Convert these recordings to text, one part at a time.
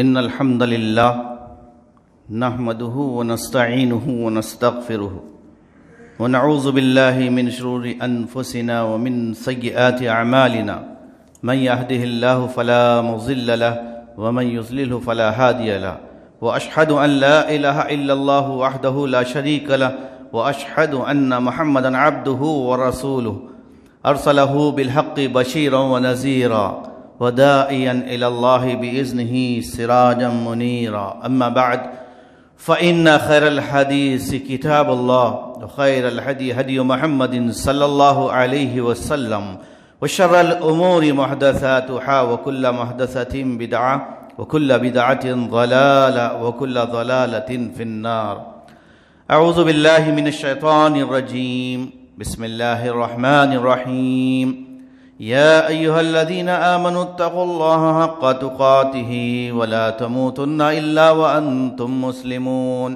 إن الحمد لله نحمده ونستعينه ونستغفره ونعوذ بالله من شرور أنفسنا ومن سيئات أعمالنا من يهده الله فلا مضل له ومن يضلل فلا هادي له وأشهد أن لا إله إلا الله وحده لا شريك له وأشهد أن محمدا عبده ورسوله أرسله بالحق بشيرا ونذيرا وداعيا إلى الله بإذنه سراجا منيرا أما بعد فإن خير الحديث كتاب الله وخير الهدي هدي محمد صلى الله عليه وسلم وشر الأمور محدثاتها وكل محدثة بدعة وكل بدعة ضلالة وكل ضلالة في النار. أعوذ بالله من الشيطان الرجيم. بسم الله الرحمن الرحيم. يا أيها الذين آمنوا اتقوا الله حق تقاته ولا تموتن إلا وأنتم مسلمون.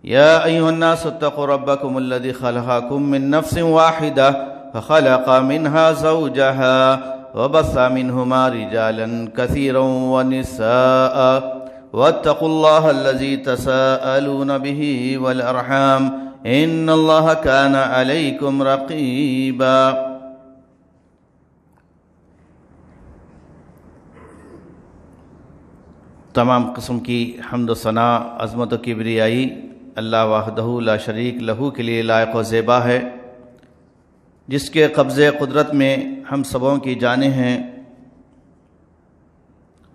يا أيها الناس اتقوا ربكم الذي خلقكم من نفس واحدة فخلق منها زوجها وبث منهما رجالا كثيرا ونساء واتقوا الله الذي تساءلون به والأرحام إن الله كان عليكم رقيبا. تمام قسم کی حمد و ثنا، عظمت و کبریائی اللہ وحدہ لا شریک لہو کے لیے لائق و زیبا ہے، جس کے قبضے قدرت میں ہم سبوں کی جانیں ہیں۔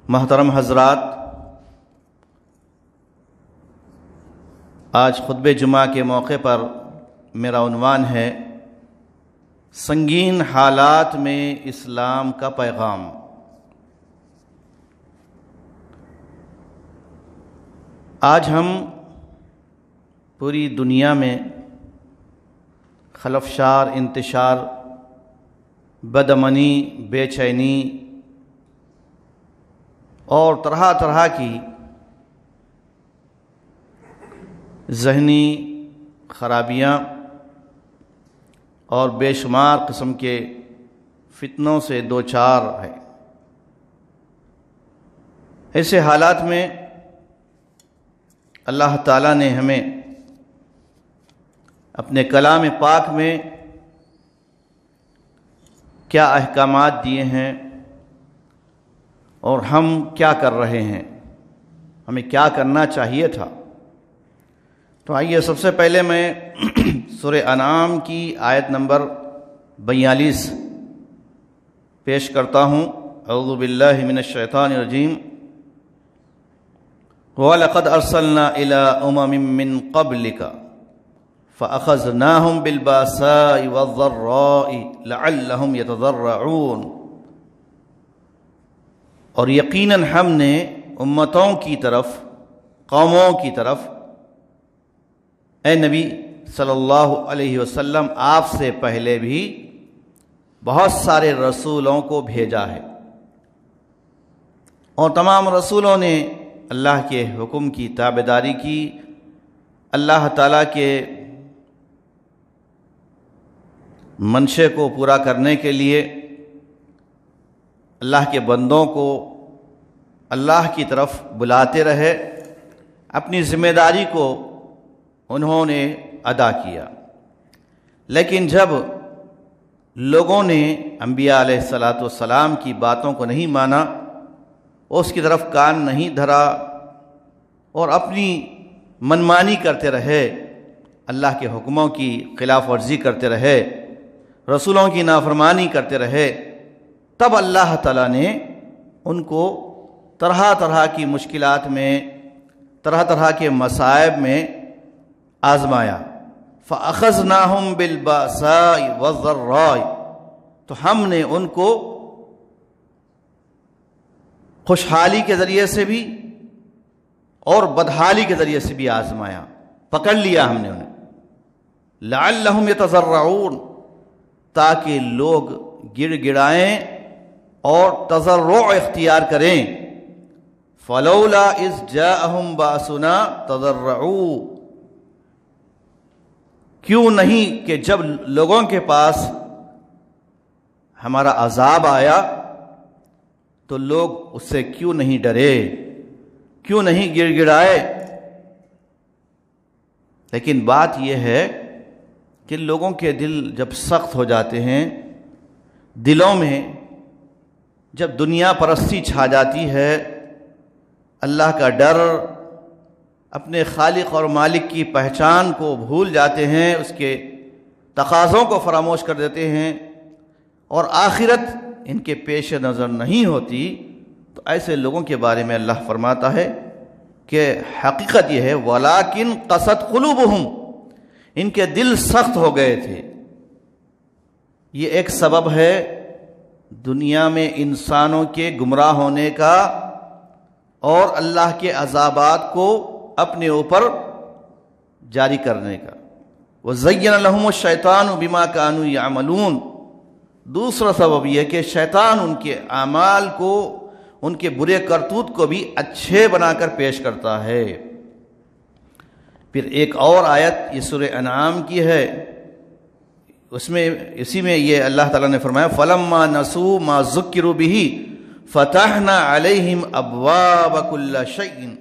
محترم حضرات، آج خطبہ جمعہ کے موقع پر میرا عنوان ہے سنگین حالات میں اسلام کا پیغام۔ آج ہم پوری دنیا میں خلفشار، انتشار، بدامنی، بے چینی اور طرح طرح کی ذہنی خرابیاں اور بے شمار قسم کے فتنوں سے دوچار ہے۔ ایسے حالات میں اللہ تعالیٰ نے ہمیں اپنے کلام پاک میں کیا احکامات دیے ہیں اور ہم کیا کر رہے ہیں، ہمیں کیا کرنا چاہیے تھا۔ تو آئیے سب سے پہلے میں سورہ انعام کی آیت نمبر 42 پیش کرتا ہوں۔ اعوذ باللہ من الشیطان الرجیم۔ وَلَقَدْ أَرْسَلْنَا إِلَىٰ أُمَمٍ مِّن قَبْلِكَ فَأَخَذْنَاهُمْ بِالْبَأْسَاءِ وَالضَّرَّاءِ لَعَلَّهُمْ يَتَضَرَّعُونَ۔ اور یقیناً ہم نے امتوں کی طرف، قوموں کی طرف، اے نبی صلی اللہ علیہ وسلم آپ سے پہلے بھی بہت سارے رسولوں کو بھیجا ہے، اور تمام رسولوں نے اللہ کے حکم کی تابعداری کی، اللہ تعالیٰ کے منشے کو پورا کرنے کے لیے اللہ کے بندوں کو اللہ کی طرف بلاتے رہے، اپنی ذمہ داری کو انہوں نے ادا کیا۔ لیکن جب لوگوں نے انبیاء علیہ السلام کی باتوں کو نہیں مانا، اس کی طرف کان نہیں دھرا اور اپنی منمانی کرتے رہے، اللہ کے حکموں کی خلاف ورزی کرتے رہے، رسولوں کی نافرمانی کرتے رہے، تب اللہ تعالیٰ نے ان کو طرح طرح کی مشکلات میں، طرح طرح کے مصائب میں آزمایا۔ فَأَخَذْنَاهُمْ بِالْبَأْسَاءِ وَالضَّرَّاءِ، تو ہم نے ان کو خوشحالی کے ذریعے سے بھی اور بدحالی کے ذریعے سے بھی آزمایا، پکڑ لیا ہم نے انہیں۔ لَعَلَّهُمْ يَتَضَرَّعُونَ، تاکہ لوگ گڑ گڑائیں اور تضرع اختیار کریں۔ فَلَوْلَا إِذْ جَاءَهُمْ بَأْسُنَا تَضَرَّعُوا، کیوں نہیں کہ جب لوگوں کے پاس ہمارا عذاب آیا تو لوگ اس سے کیوں نہیں ڈرے، کیوں نہیں گڑ گڑائے؟ لیکن بات یہ ہے کہ لوگوں کے دل جب سخت ہو جاتے ہیں، دلوں میں جب دنیا پرستی چھا جاتی ہے، اللہ کا ڈر، اپنے خالق اور مالک کی پہچان کو بھول جاتے ہیں، اس کے تقاضوں کو فراموش کر دیتے ہیں، اور آخرت ان کے پیش نظر نہیں ہوتی، تو ایسے لوگوں کے بارے میں اللہ فرماتا ہے کہ حقیقت یہ ہے وَلَٰكِن قَسَتْ قُلُوبُهُمْ، ان کے دل سخت ہو گئے تھے۔ یہ ایک سبب ہے دنیا میں انسانوں کے گمراہ ہونے کا اور اللہ کے عذابات کو اپنے اوپر جاری کرنے کا۔ وَزَيَّنَ لَهُمُ الشَّيْطَانُ بِمَا كَانُوا يَعْمَلُونَ، دوسرا سبب یہ کہ شیطان ان کے اعمال کو، ان کے برے کرتوت کو بھی اچھے بنا کر پیش کرتا ہے۔ پھر ایک اور آیت یہ سورہ انعام کی ہے، اسی میں یہ اللہ تعالیٰ نے فرمایا فَلَمَّا نَسُوا مَا ذُكِّرُوا بِهِ فَتَحْنَا عَلَيْهِمْ أَبْوَابَ كُلِّ شَيْءٍ،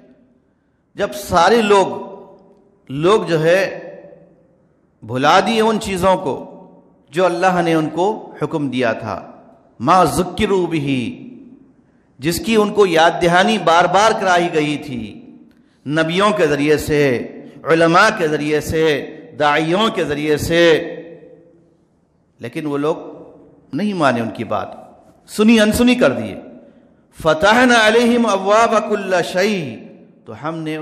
جب سارے لوگ جو ہے بھلا دیے ان چیزوں کو جو اللہ نے ان کو حکم دیا تھا، مَا ذُكِّرُوا بِهِ، جس کی ان کو یاد دہانی بار بار کرائی گئی تھی، نبیوں کے ذریعے سے، علماء کے ذریعے سے، داعیوں کے ذریعے سے، لیکن وہ لوگ نہیں مانے، ان کی بات سنی انسنی کر دیے۔ فتحنا علیہم ابواب کل شیء، تو ہم نے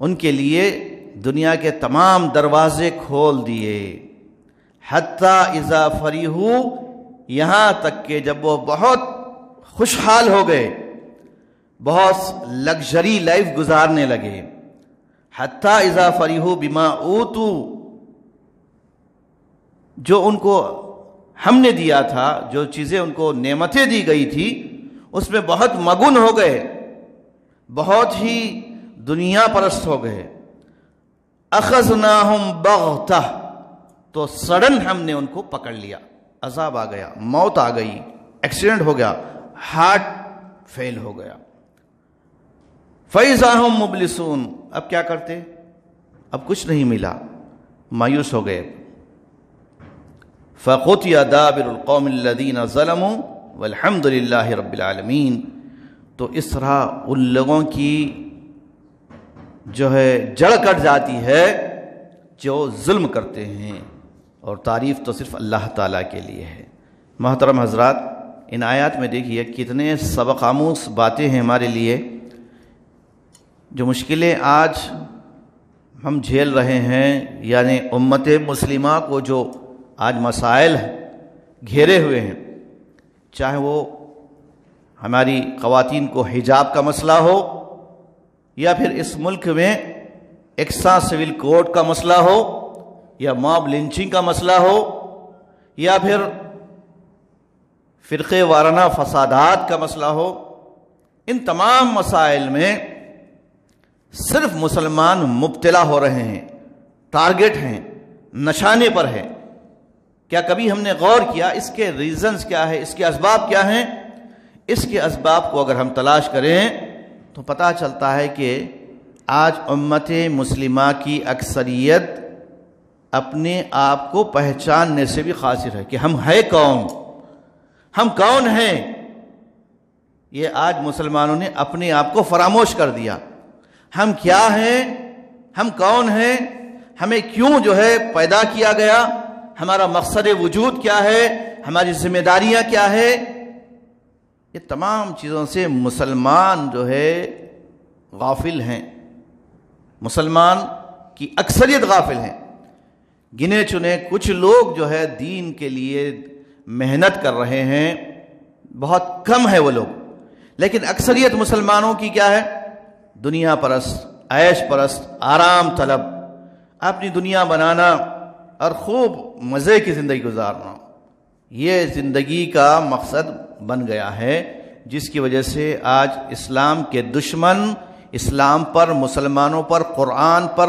ان کے لیے دنیا کے تمام دروازے کھول دیے۔ حتی اذا فریحوا، یہاں تک کہ جب وہ بہت خوشحال ہو گئے، بہت لگژری لائف گزارنے لگے۔ حتی اذا فریحوا بما اوتوا، جو ان کو ہم نے دیا تھا، جو چیزیں ان کو نعمتیں دی گئی تھی، اس میں بہت مگن ہو گئے، بہت ہی دنیا پرست ہو گئے۔ اخذناہم بغتہ، تو سڈن ہم نے ان کو پکڑ لیا، عذاب آ گیا، موت آ گئی، ایکسیڈنٹ ہو گیا، ہارٹ فیل ہو گیا۔ فَإِذَا هُمْ مُبْلِسُونَ، اب کیا کرتے؟ اب کچھ نہیں ملا، مایوس ہو گئے۔ فَقُطِعَ دَابِرُ الْقَوْمِ الَّذِينَ ظَلَمُوا وَالْحَمْدُ لِلَّهِ رَبِّ الْعَالَمِينَ، تو اس طرح ان لوگوں کی جو ہے جڑ کٹ جاتی ہے جو ظلم کرتے ہیں، اور تعریف تو صرف اللہ تعالیٰ کے لیے ہے۔ محترم حضرات، ان آیات میں دیکھیے کتنے سبق آموز باتیں ہیں ہمارے لیے۔ جو مشکلیں آج ہم جھیل رہے ہیں، یعنی امت مسلمہ کو جو آج مسائل گھیرے ہوئے ہیں، چاہے وہ ہماری خواتین کو حجاب کا مسئلہ ہو، یا پھر اس ملک میں ایکسا سول کوڈ کا مسئلہ ہو، یا موب لنچنگ کا مسئلہ ہو، یا پھر فرقے وارانہ فسادات کا مسئلہ ہو، ان تمام مسائل میں صرف مسلمان مبتلا ہو رہے ہیں، ٹارگٹ ہیں، نشانے پر ہیں۔ کیا کبھی ہم نے غور کیا اس کے ریزنز کیا ہے، اس کے اسباب کیا ہیں؟ اس کے اسباب کو اگر ہم تلاش کریں تو پتہ چلتا ہے کہ آج امت مسلمہ کی اکثریت اپنے آپ کو پہچاننے سے بھی قاصر ہے کہ ہم ہیں کون، ہم کون ہیں۔ یہ آج مسلمانوں نے اپنے آپ کو فراموش کر دیا۔ ہم کیا ہیں، ہم کون ہیں، ہمیں کیوں جو ہے پیدا کیا گیا، ہمارا مقصد وجود کیا ہے، ہماری ذمہ داریاں کیا ہے، یہ تمام چیزوں سے مسلمان جو ہے غافل ہیں، مسلمان کی اکثریت غافل ہیں۔ گنے چنے کچھ لوگ جو ہے دین کے لیے محنت کر رہے ہیں، بہت کم ہے وہ لوگ، لیکن اکثریت مسلمانوں کی کیا ہے؟ دنیا پرست، عیش پرست، آرام طلب، اپنی دنیا بنانا اور خوب مزے کی زندگی گزارنا، یہ زندگی کا مقصد بن گیا ہے، جس کی وجہ سے آج اسلام کے دشمن اسلام پر، مسلمانوں پر، قرآن پر،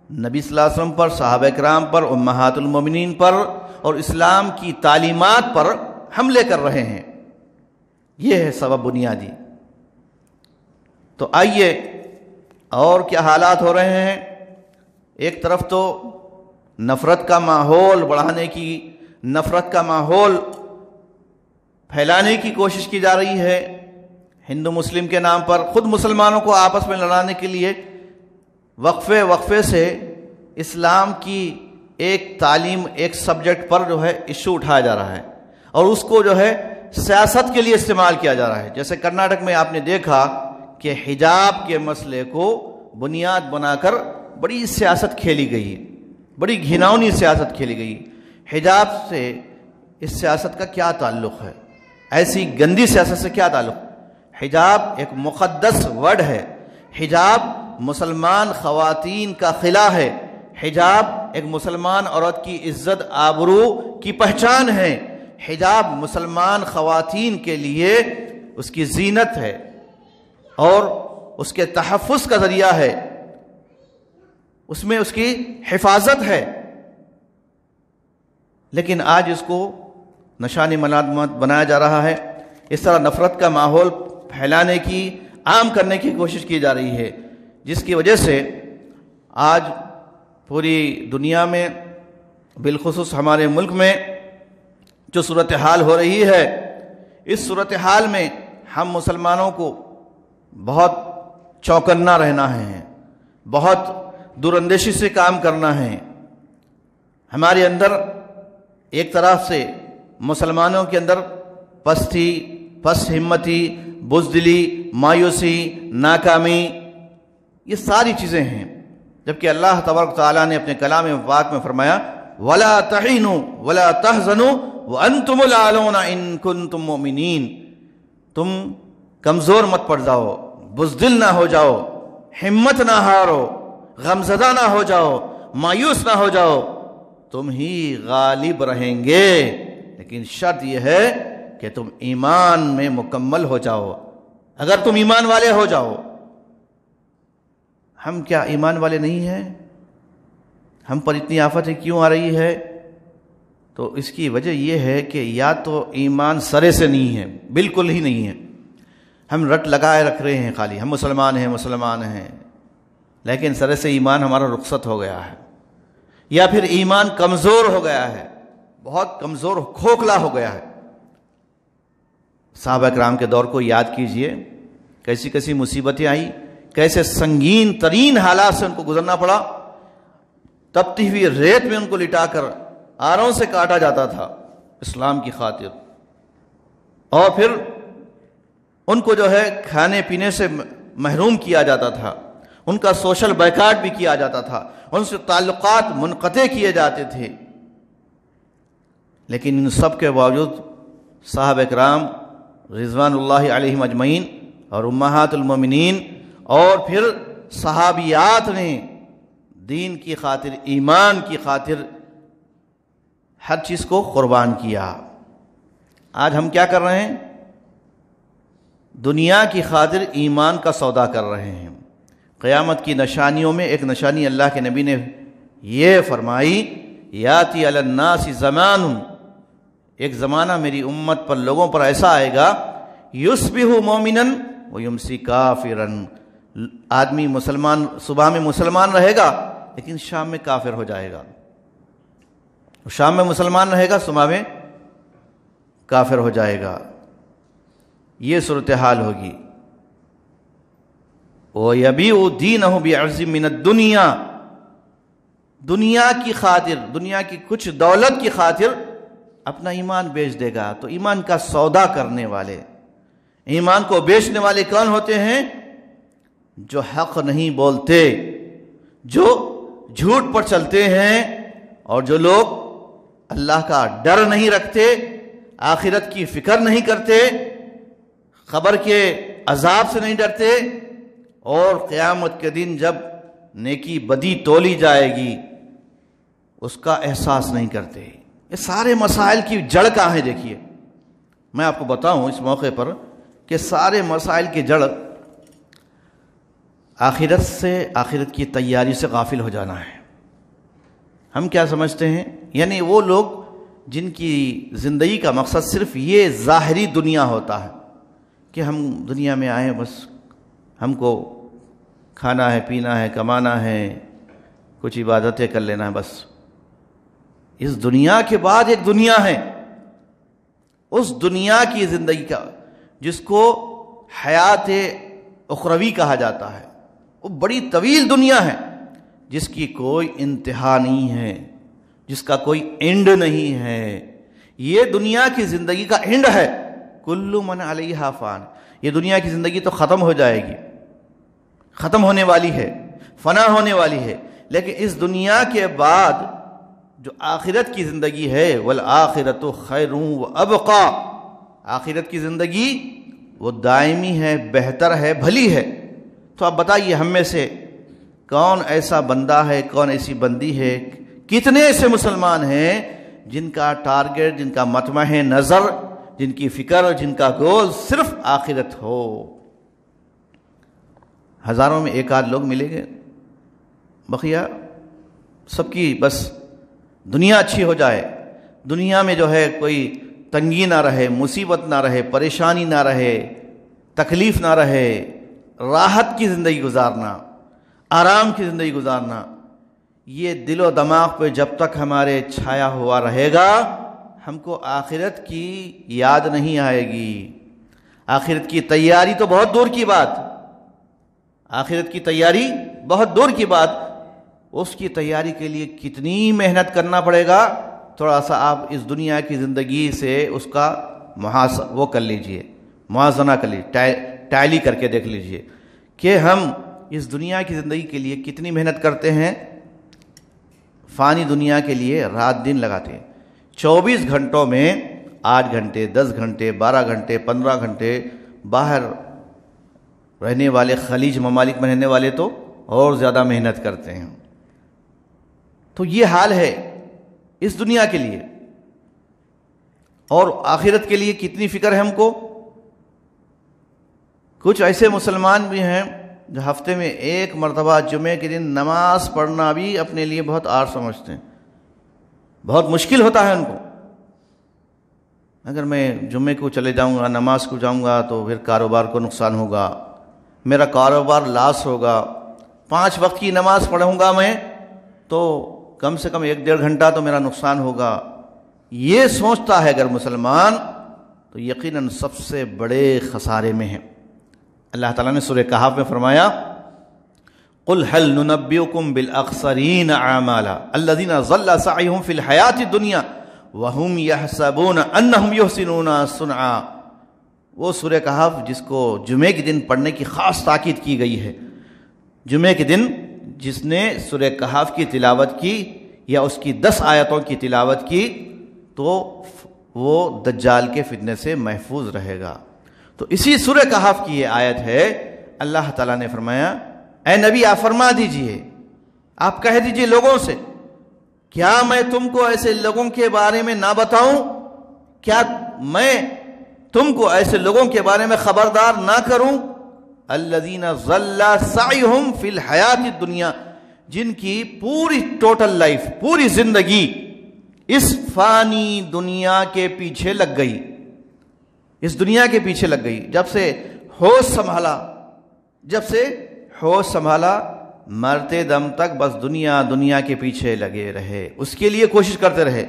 نبی صلی اللہ علیہ وسلم پر، صحابہ کرام پر، امہات المومنین پر اور اسلام کی تعلیمات پر حملے کر رہے ہیں۔ یہ ہے سبب بنیادی۔ تو آئیے، اور کیا حالات ہو رہے ہیں؟ ایک طرف تو نفرت کا ماحول بڑھانے کی، نفرت کا ماحول پھیلانے کی کوشش کی جا رہی ہے ہندو مسلم کے نام پر، خود مسلمانوں کو آپس میں لڑانے کے لیے وقفے سے اسلام کی ایک تعلیم، ایک سبجیکٹ پر جو ہے ایشو اٹھایا جا رہا ہے اور اس کو جو ہے سیاست کے لیے استعمال کیا جا رہا ہے۔ جیسے کرناٹک میں آپ نے دیکھا کہ حجاب کے مسئلے کو بنیاد بنا کر بڑی سیاست کھیلی گئی، بڑی گھناؤنی سیاست کھیلی گئی۔ حجاب سے اس سیاست کا کیا تعلق ہے؟ ایسی گندی سیاست سے کیا تعلق؟ حجاب ایک مقدس ورڈ ہے، حجاب مسلمان خواتین کا خلا ہے، حجاب ایک مسلمان عورت کی عزت آبرو کی پہچان ہے، حجاب مسلمان خواتین کے لیے اس کی زینت ہے اور اس کے تحفظ کا ذریعہ ہے، اس میں اس کی حفاظت ہے۔ لیکن آج اس کو نشان ملامت بنایا جا رہا ہے، اس طرح نفرت کا ماحول پھیلانے کی، عام کرنے کی کوشش کی جا رہی ہے، جس کی وجہ سے آج پوری دنیا میں، بالخصوص ہمارے ملک میں جو صورتحال ہو رہی ہے، اس صورتحال میں ہم مسلمانوں کو بہت چوکنا رہنا ہے، بہت دور اندیشی سے کام کرنا ہے۔ ہمارے اندر ایک طرف سے مسلمانوں کے اندر پستی، پست ہمتی، بزدلی، مایوسی، ناکامی، یہ ساری چیزیں ہیں، جبکہ اللہ تبارک تعالیٰ نے اپنے کلام پاک میں فرمایا وَلَا تَحِنُوا وَلَا تَحْزَنُوا وَأَنْتُمُ الْأَعْلَوْنَ إِن كُنتُم مُؤْمِنِينَ، تم کمزور مت پڑ جاؤ، بزدل نہ ہو جاؤ، ہمت نہ ہارو، غمزدہ نہ ہو جاؤ، مایوس نہ ہو جاؤ، تم ہی غالب رہیں گے، لیکن شرط یہ ہے کہ تم ایمان میں مکمل ہو جاؤ۔ اگر تم ایمان والے ہو جاؤ، ہم کیا ایمان والے نہیں ہیں؟ ہم پر اتنی آفتیں کیوں آ رہی ہے؟ تو اس کی وجہ یہ ہے کہ یا تو ایمان سرے سے نہیں ہے، بالکل ہی نہیں ہے، ہم رٹ لگائے رکھ رہے ہیں، خالی ہم مسلمان ہیں مسلمان ہیں، لیکن سرے سے ایمان ہمارا رخصت ہو گیا ہے، یا پھر ایمان کمزور ہو گیا ہے، بہت کمزور کھوکھلا ہو گیا ہے۔ صحابہ کرام کے دور کو یاد کیجئے، کیسی کیسی مصیبتیں آئی، کیسے سنگین ترین حالات سے ان کو گزرنا پڑا، تپتی ہوئی ریت میں ان کو لٹا کر آروں سے کاٹا جاتا تھا اسلام کی خاطر، اور پھر ان کو جو ہے کھانے پینے سے محروم کیا جاتا تھا، ان کا سوشل بائیکاٹ بھی کیا جاتا تھا، ان سے تعلقات منقطع کیے جاتے تھے، لیکن ان سب کے باوجود صحابہ کرام رضوان اللہ علیہم اجمعین اور امہات المومنین اور پھر صحابیات نے دین کی خاطر، ایمان کی خاطر ہر چیز کو قربان کیا۔ آج ہم کیا کر رہے ہیں؟ دنیا کی خاطر ایمان کا سودا کر رہے ہیں۔ قیامت کی نشانیوں میں ایک نشانی اللہ کے نبی نے یہ فرمائی، یاتی علی الناس زمان، ایک زمانہ میری امت پر، لوگوں پر ایسا آئے گا، یصبح مومنا ویمسی کافرا، آدمی مسلمان صبح میں مسلمان رہے گا لیکن شام میں کافر ہو جائے گا، شام میں مسلمان رہے گا صبح میں کافر ہو جائے گا، یہ صورتحال ہوگی۔ وَيَبِيعُ دِينَهُ بِعَرْضٍ مِّنَ الدُّنْيَا، دنیا کی خاطر، دنیا کی کچھ دولت کی خاطر اپنا ایمان بیچ دے گا۔ تو ایمان کا سودا کرنے والے، ایمان کو بیچنے والے کون ہوتے ہیں؟ جو حق نہیں بولتے، جو جھوٹ پر چلتے ہیں، اور جو لوگ اللہ کا ڈر نہیں رکھتے، آخرت کی فکر نہیں کرتے، قبر کے عذاب سے نہیں ڈرتے، اور قیامت کے دن جب نیکی بدی تولی جائے گی اس کا احساس نہیں کرتے۔ یہ سارے مسائل کی جڑ کہاں ہے؟ دیکھیے، میں آپ کو بتاؤں اس موقع پر کہ سارے مسائل کی جڑ آخرت سے، آخرت کی تیاری سے غافل ہو جانا ہے۔ ہم کیا سمجھتے ہیں؟ یعنی وہ لوگ جن کی زندگی کا مقصد صرف یہ ظاہری دنیا ہوتا ہے کہ ہم دنیا میں آئیں، بس ہم کو کھانا ہے، پینا ہے، کمانا ہے، کچھ عبادتیں کر لینا ہے، بس۔ اس دنیا کے بعد ایک دنیا ہے، اس دنیا کی زندگی کا جس کو حیات اخروی کہا جاتا ہے، وہ بڑی طویل دنیا ہے جس کی کوئی انتہا نہیں ہے، جس کا کوئی اینڈ نہیں ہے۔ یہ دنیا کی زندگی کا اینڈ ہے۔ کل من علیہا فان، یہ دنیا کی زندگی تو ختم ہو جائے گی، ختم ہونے والی ہے، فنا ہونے والی ہے، لیکن اس دنیا کے بعد جو آخرت کی زندگی ہے، والآخرۃ خیر وابقی، آخرت کی زندگی وہ دائمی ہے، بہتر ہے، بھلی ہے۔ تو آپ بتائیے ہم میں سے کون ایسا بندہ ہے، کون ایسی بندی ہے، کتنے ایسے مسلمان ہیں جن کا ٹارگٹ، جن کا مطمع نظر، جن کی فکر، جن کا گول صرف آخرت ہو؟ ہزاروں میں ایک آدھ لوگ ملیں گے، بقیہ سب کی بس دنیا اچھی ہو جائے، دنیا میں جو ہے کوئی تنگی نہ رہے، مصیبت نہ رہے، پریشانی نہ رہے، تکلیف نہ رہے، راحت کی زندگی گزارنا، آرام کی زندگی گزارنا۔ یہ دل و دماغ پہ جب تک ہمارے چھایا ہوا رہے گا، ہم کو آخرت کی یاد نہیں آئے گی۔ آخرت کی تیاری تو بہت دور کی بات، آخرت کی تیاری بہت دور کی بات، اس کی تیاری کے لیے کتنی محنت کرنا پڑے گا، تھوڑا سا آپ اس دنیا کی زندگی سے اس کا وہ کر لیجئے، موازنہ کر لیجئے، ٹیلی کر کے دیکھ لیجئے کہ ہم اس دنیا کی زندگی کے لیے کتنی محنت کرتے ہیں۔ فانی دنیا کے لیے رات دن لگاتے ہیں، 24 گھنٹوں میں 8 گھنٹے، 10 گھنٹے، 12 گھنٹے، 15 گھنٹے باہر رہنے والے، خلیج ممالک میں رہنے والے تو اور زیادہ محنت کرتے ہیں۔ تو یہ حال ہے اس دنیا کے لیے، اور آخرت کے لیے کتنی فکر ہے ہم کو۔ کچھ ایسے مسلمان بھی ہیں جو ہفتے میں ایک مرتبہ جمعے کے دن نماز پڑھنا بھی اپنے لیے بہت آر سمجھتے ہیں، بہت مشکل ہوتا ہے ان کو۔ اگر میں جمعے کو چلے جاؤں گا، نماز کو جاؤں گا تو پھر کاروبار کو نقصان ہوگا، میرا کاروبار لاس ہوگا، 5 وقت کی نماز پڑھوں گا میں تو کم سے کم 1-1.5 گھنٹہ تو میرا نقصان ہوگا۔ یہ سوچتا ہے اگر مسلمان تو یقیناً سب سے بڑے خسارے میں ہے۔ اللہ تعالیٰ نے سورہ کہف میں فرمایا، قُلْ هَلْ نُنَبِّئُكُمْ بِالْأَخْسَرِينَ أَعْمَالًا الَّذِينَ ضَلَّ سَعْيُهُمْ فِي الْحَيَاةِ الدُّنْيَا وَهُمْ يَحْسَبُونَ أَنَّهُمْ يُحْسِنُونَ صُنْعًا۔ وہ سورہ کہف جس کو جمعے کے دن پڑھنے کی خاص تاکید کی گئی ہے۔ جمعے کے دن جس نے سورہ کہف کی تلاوت کی یا اس کی 10 آیتوں کی تلاوت کی تو وہ دجال کے فتنے سے محفوظ رہے گا۔ تو اسی سورہ کہف کی یہ آیت ہے، اللہ تعالیٰ نے فرمایا اے نبی آپ فرما دیجئے، آپ کہہ دیجئے لوگوں سے، کیا میں تم کو ایسے لوگوں کے بارے میں نہ بتاؤں؟ کیا میں تم کو ایسے لوگوں کے بارے میں خبردار نہ کروں؟ الذین ضل سعیہم فی الحیات الدنیا، جن کی پوری ٹوٹل لائف، پوری زندگی اس فانی دنیا کے پیچھے لگ گئی، اس دنیا کے پیچھے لگ گئی۔ جب سے ہوش سنبھالا مرتے دم تک بس دنیا کے پیچھے لگے رہے، اس کے لیے کوشش کرتے رہے۔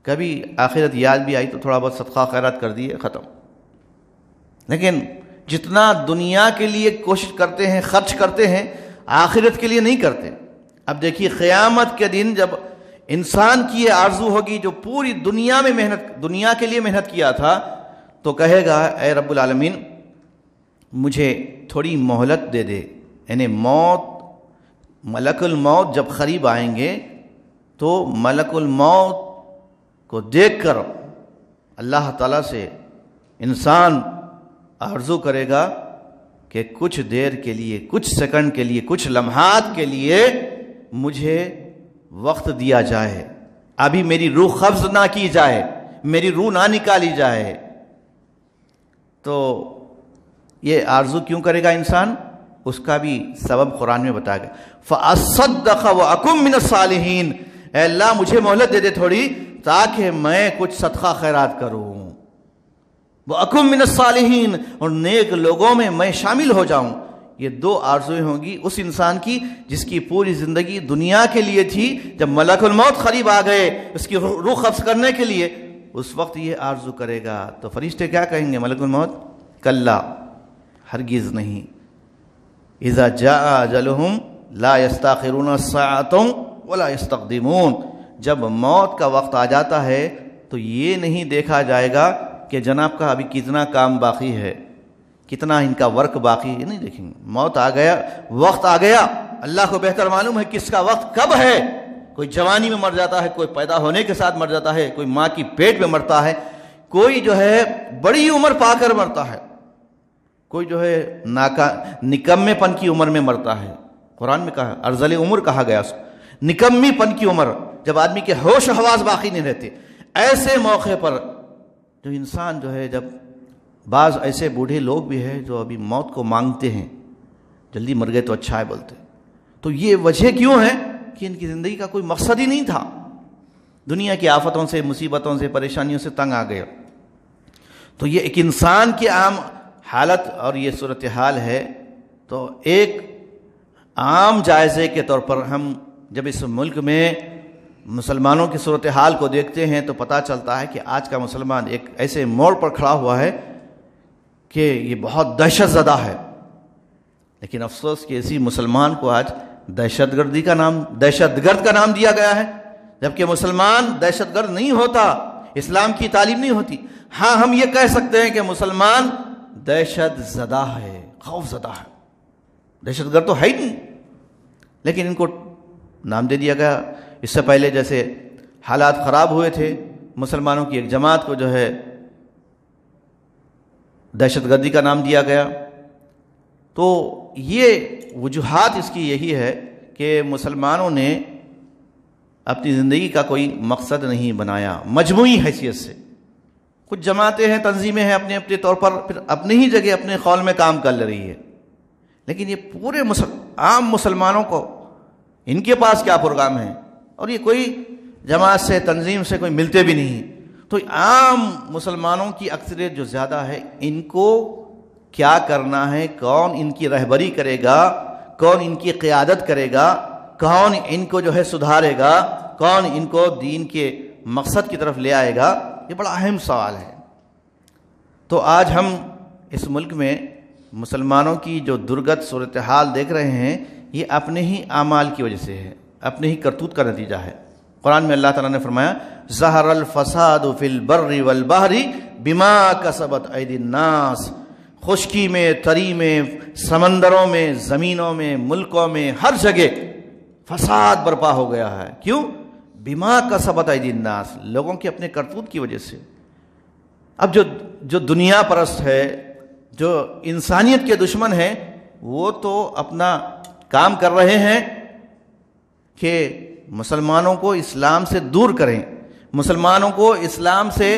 کبھی آخرت یاد بھی آئی تو تھوڑا بہت صدقہ خیرات کر دیے، ختم۔ لیکن جتنا دنیا کے لیے کوشش کرتے ہیں، خرچ کرتے ہیں، آخرت کے لیے نہیں کرتے۔ اب دیکھیے قیامت کے دن جب انسان کی یہ آرزو ہوگی جو پوری دنیا میں دنیا کے لیے محنت کیا تھا، تو کہے گا اے رب العالمین مجھے تھوڑی مہلت دے دے۔ یعنی ملک الموت جب قریب آئیں گے تو ملک الموت کو دیکھ کر اللہ تعالیٰ سے انسان آرزو کرے گا کہ کچھ دیر کے لیے، کچھ سیکنڈ کے لیے، کچھ لمحات کے لیے مجھے وقت دیا جائے، ابھی میری روح قبض نہ کی جائے، میری روح نہ نکالی جائے۔ تو یہ آرزو کیوں کرے گا انسان؟ اس کا بھی سبب قرآن میں بتایا گیا، فَأَصَّدَّقَ وَأَكُن مِّنَ الصَّالِحِينَ، اے اللہ مجھے مہلت دے دے تھوڑی تاکہ میں کچھ صدقہ خیرات کروں۔ وَأَكُن مِّنَ الصَّالِحِينَ، اور نیک لوگوں میں میں شامل ہو جاؤں۔ یہ دو آرزویں ہوں گی اس انسان کی جس کی پوری زندگی دنیا کے لیے تھی۔ جب ملک الموت قریب آ گئے اس کی روح قبض کرنے کے لیے، اس وقت یہ آرزو کرے گا تو فرشتے کیا کہیں گے؟ ملک الموت کلا، ہرگز نہیں، اذا جاء اجلہم لا یستاخرون ساعۃ ولا یستقدمون، جب موت کا وقت آ جاتا ہے تو یہ نہیں دیکھا جائے گا کہ جناب کا ابھی کتنا کام باقی ہے، کتنا ان کا ورک باقی ہے، نہیں دیکھیں گے۔ موت آ گیا، وقت آ گیا، اللہ کو بہتر معلوم ہے کس کا وقت کب ہے۔ کوئی جوانی میں مر جاتا ہے، کوئی پیدا ہونے کے ساتھ مر جاتا ہے، کوئی ماں کی پیٹ میں مرتا ہے، کوئی جو ہے بڑی عمر پا کر مرتا ہے، کوئی جو ہے نکمے پن کی عمر میں مرتا ہے۔ قرآن میں کہا، ارذل عمر کہا گیا اس کو، نکمی پن کی عمر، جب آدمی کے ہوش و حواس باقی نہیں رہتے۔ ایسے موقع پر جو انسان جو ہے، جب بعض ایسے بوڑھے لوگ بھی ہیں جو ابھی موت کو مانگتے ہیں، جلدی مر گئے تو اچھا ہے بولتے، تو یہ وجہ کیوں ہے کہ ان کی زندگی کا کوئی مقصد ہی نہیں تھا، دنیا کی آفتوں سے، مصیبتوں سے، پریشانیوں سے تنگ آ گئے۔ تو یہ ایک انسان کی عام حالت اور یہ صورتحال ہے۔ تو ایک عام جائزے کے طور پر ہم جب اس ملک میں مسلمانوں کی صورتحال کو دیکھتے ہیں تو پتہ چلتا ہے کہ آج کا مسلمان ایک ایسے موڑ پر کھڑا ہوا ہے کہ یہ بہت دہشت زدہ ہے۔ لیکن افسوس کہ اسی مسلمان کو آج دہشت گرد کا نام دیا گیا ہے، جبکہ مسلمان دہشت گرد نہیں ہوتا، اسلام کی تعلیم نہیں ہوتی۔ ہاں ہم یہ کہہ سکتے ہیں کہ مسلمان دہشت زدہ ہے، خوف زدہ ہے، دہشت گرد تو ہے ہی نہیں، لیکن ان کو نام دے دیا گیا۔ اس سے پہلے جیسے حالات خراب ہوئے تھے، مسلمانوں کی ایک جماعت کو جو ہے دہشت گردی کا نام دیا گیا۔ تو یہ وجوہات اس کی یہی ہے کہ مسلمانوں نے اپنی زندگی کا کوئی مقصد نہیں بنایا مجموعی حیثیت سے۔ کچھ جماعتیں ہیں، تنظیمیں ہیں، اپنے اپنے طور پر پھر اپنی ہی جگہ اپنے قول میں کام کر رہی ہے، لیکن یہ پورے عام مسلمانوں کو ان کے پاس کیا پروگرام ہے، اور یہ کوئی جماعت سے، تنظیم سے کوئی ملتے بھی نہیں۔ تو عام مسلمانوں کی اکثریت جو زیادہ ہے، ان کو کیا کرنا ہے، کون ان کی رہبری کرے گا، کون ان کی قیادت کرے گا، کون ان کو جو ہے سدھارے گا، کون ان کو دین کے مقصد کی طرف لے آئے گا، یہ بڑا اہم سوال ہے۔ تو آج ہم اس ملک میں مسلمانوں کی جو درگت صورتحال دیکھ رہے ہیں، یہ اپنے ہی اعمال کی وجہ سے ہے، اپنے ہی کرتوت کا نتیجہ ہے۔ قرآن میں اللہ تعالیٰ نے فرمایا، ظہر الفساد فی البر والبحر بما کسبت ایدی الناس، خشکی میں، تری میں، سمندروں میں، زمینوں میں، ملکوں میں، ہر جگہ فساد برپا ہو گیا ہے۔ کیوں؟ بما کسبت ایدی الناس، لوگوں کے اپنے کرتوت کی وجہ سے۔ اب جو دنیا پرست ہے، جو انسانیت کے دشمن ہیں، وہ تو اپنا کام کر رہے ہیں کہ مسلمانوں کو اسلام سے دور کریں، مسلمانوں کو اسلام سے